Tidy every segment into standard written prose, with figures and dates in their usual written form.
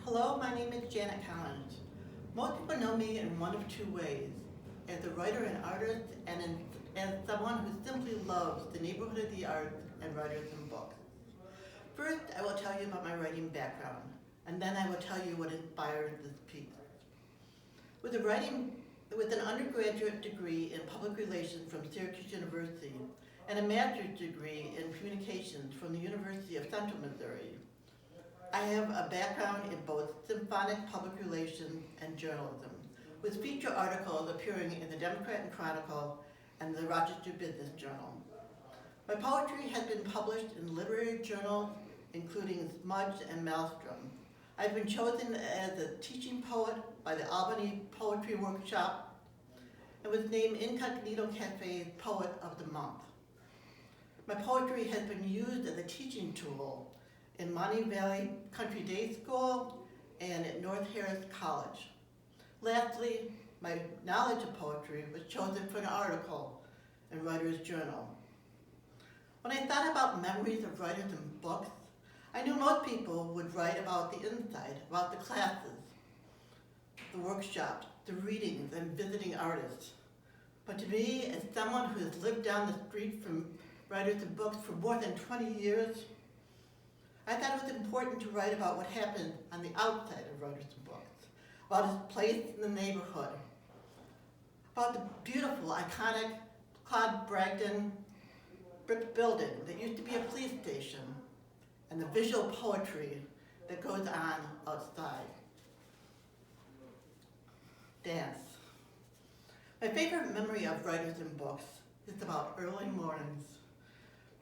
Hello, my name is Janet Collinge. Most people know me in one of two ways, as a writer and artist, and as someone who simply loves the neighborhood of the arts and writers and books. First, I will tell you about my writing background, and then I will tell you what inspired this piece. With an undergraduate degree in public relations from Syracuse University and a master's degree in communications from the University of Central Missouri, I have a background in both symphonic public relations and journalism, with feature articles appearing in the Democrat and Chronicle and the Rochester Business Journal. My poetry has been published in literary journals, including Smudge and Maelstrom. I've been chosen as a teaching poet by the Albany Poetry Workshop and was named Incognito Cafe's Poet of the Month. My poetry has been used as a teaching tool in Monty Valley Country Day School and at North Harris College. Lastly, my knowledge of poetry was chosen for an article in Writer's Journal. When I thought about memories of writers and books, I knew most people would write about the inside, about the classes, the workshops, the readings, and visiting artists. But to me, as someone who has lived down the street from writers and books for more than 20 years, I thought it was important to write about what happened on the outside of writers and books, about its place in the neighborhood, about the beautiful, iconic Claude Bragdon brick building that used to be a police station, and the visual poetry that goes on outside. Dance. My favorite memory of writers and books is about early mornings.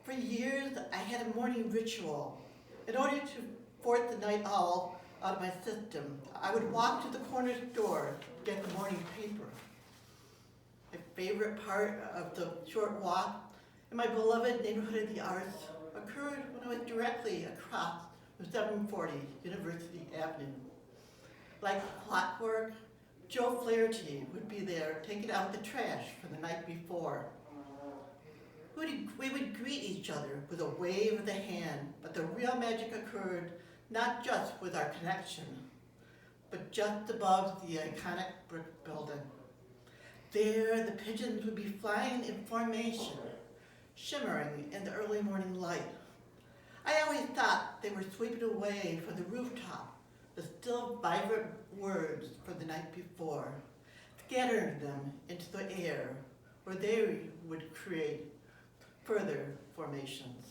For years, I had a morning ritual. In order to force the night owl out of my system, I would walk to the corner store to get the morning paper. My favorite part of the short walk in my beloved neighborhood of the arts occurred when I was directly across from 740 University Avenue. Like clockwork, Joe Flaherty would be there taking out the trash from the night before. We would greet each other with a wave of the hand, but the real magic occurred not just with our connection, but just above the iconic brick building. There, the pigeons would be flying in formation, shimmering in the early morning light. I always thought they were sweeping away from the rooftop the still vibrant words from the night before, scattering them into the air where they would create further formations.